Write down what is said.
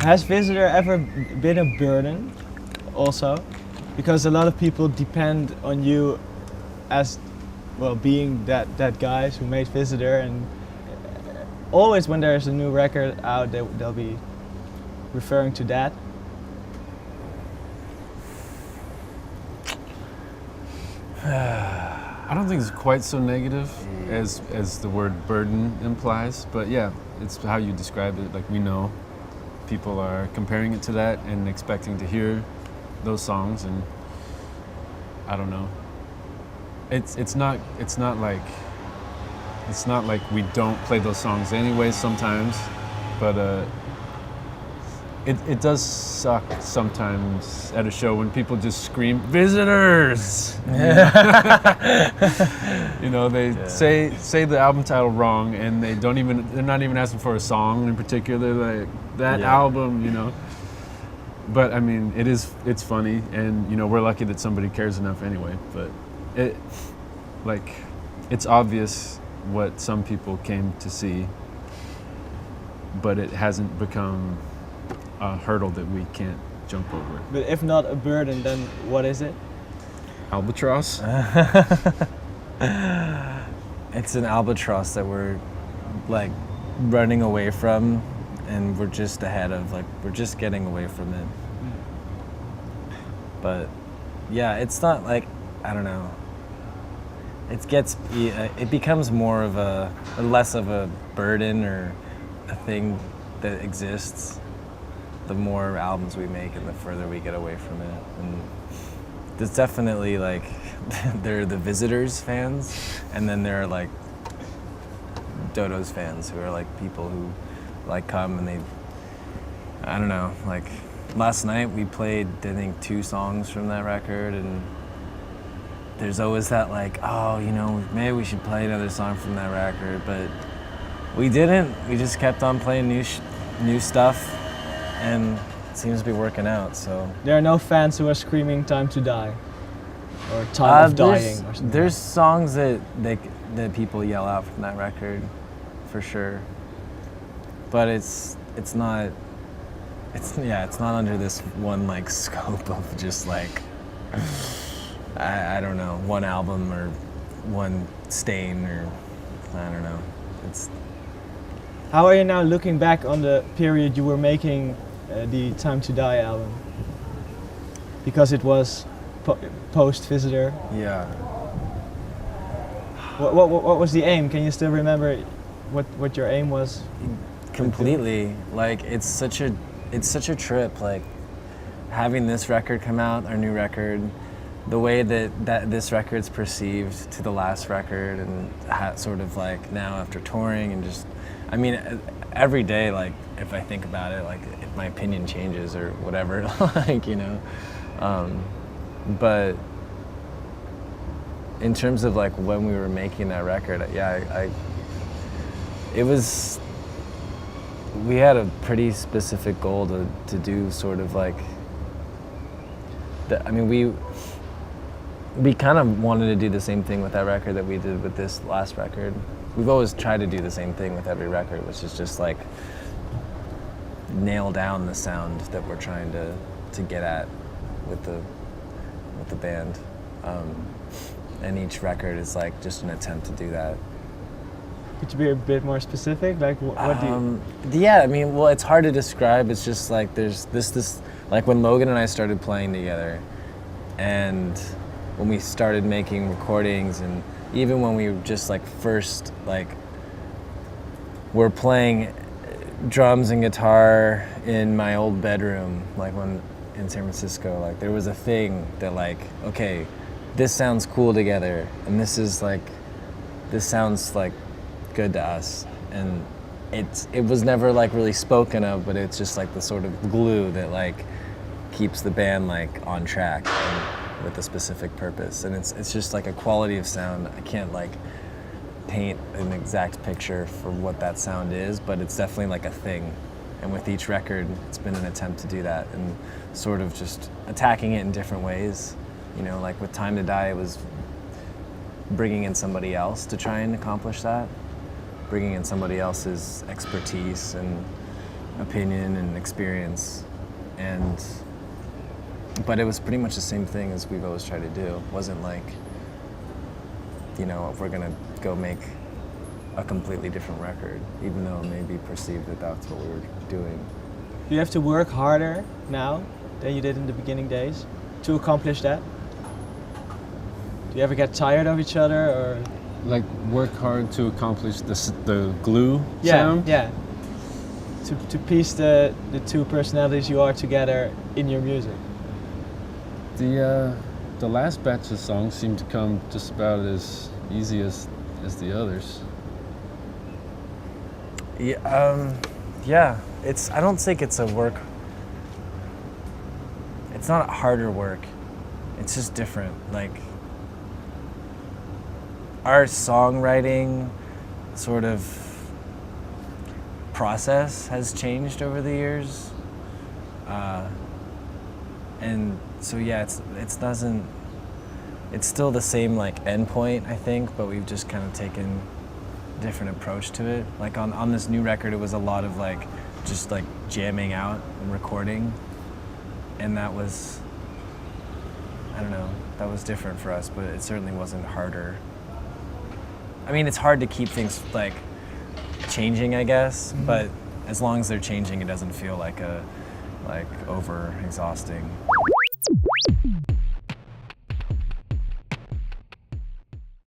Has Visitor ever been a burden also? Because a lot of people depend on you as, well, being that guys who made Visitor, and always when there's a new record out, they'll be referring to that. I don't think it's quite so negative as the word burden implies, but yeah, it's how you describe it. Like, we know people are comparing it to that and expecting to hear those songs, and I don't know. It's not like we don't play those songs anyway sometimes, but it does suck sometimes at a show when people just scream "Visitors." You know, they say the album title wrong, and they're not even asking for a song in particular, like that album, you know. But I mean, it's funny, and you know, we're lucky that somebody cares enough anyway. But it's obvious what some people came to see, but it hasn't become a hurdle that we can't jump over. But if not a burden, then what is it? Albatross? It's an albatross that we're like running away from, and we're just ahead of, like, we're just getting away from it. But yeah, it's not like, I don't know. It becomes more of less of a burden or a thing that exists the more albums we make and the further we get away from it. And there's definitely, like, there are the Visitors fans, and then there are like Dodos fans who are like people who like come and I don't know, like last night we played, I think, 2 songs from that record, and there's always that like, oh, you know, maybe we should play another song from that record, but we didn't. We just kept on playing new stuff, and it seems to be working out. So there are no fans who are screaming "Time to Die" or "Time of Dying" or something. There's songs that people yell out from that record, for sure. But it's not under this one like scope of just like I don't know, one album or one stain, or I don't know. How are you now looking back on the period you were making the Time to Die album? Because it was post Visitor. Yeah. What was the aim? Can you still remember what your aim was? Completely. Like, it's such a trip, like having this record come out, our new record, the way that this record's perceived to the last record, and sort of like now after touring, and just, I mean, every day, like, if I think about it, like, if my opinion changes or whatever, like, you know. But in terms of like when we were making that record, yeah, we had a pretty specific goal to do sort of like, I mean, we kind of wanted to do the same thing with that record that we did with this last record. We've always tried to do the same thing with every record, which is just like nail down the sound that we're trying to get at with the band. And each record is like just an attempt to do that. Could you be a bit more specific? Like, what do you... Yeah, I mean, well, it's hard to describe. It's just like there's this like when Logan and I started playing together, and when we started making recordings, and even when we just like first like were playing drums and guitar in my old bedroom, like when in San Francisco, like there was a thing that like, okay, this sounds cool together, and this sounds like good to us, and it was never like really spoken of, but it's just like the sort of glue that like keeps the band like on track and with a specific purpose. And it's just like a quality of sound. I can't like paint an exact picture for what that sound is, but it's definitely like a thing. And with each record, it's been an attempt to do that, and sort of just attacking it in different ways. You know, like with Time to Die, it was bringing in somebody else to try and accomplish that, bringing in somebody else's expertise and opinion and experience, but it was pretty much the same thing as we've always tried to do. It wasn't like, you know, we're gonna go make a completely different record, even though it may be perceived that that's what we were doing. Do you have to work harder now than you did in the beginning days to accomplish that? Do you ever get tired of each other, or? Like work hard to accomplish the glue Yeah, sound? yeah. To piece the two personalities you are together in your music. The last batch of songs seemed to come just about as easy as the others. Yeah, yeah. I don't think it's a work. It's not harder work. It's just different. Like, our songwriting sort of process has changed over the years, and so yeah, it's still the same like endpoint, I think, but we've just kind of taken a different approach to it. Like on this new record, it was a lot of like just like jamming out and recording, and that was, I don't know, that was different for us, but it certainly wasn't harder. I mean, it's hard to keep things like changing, I guess, but as long as they're changing, it doesn't feel like over exhausting.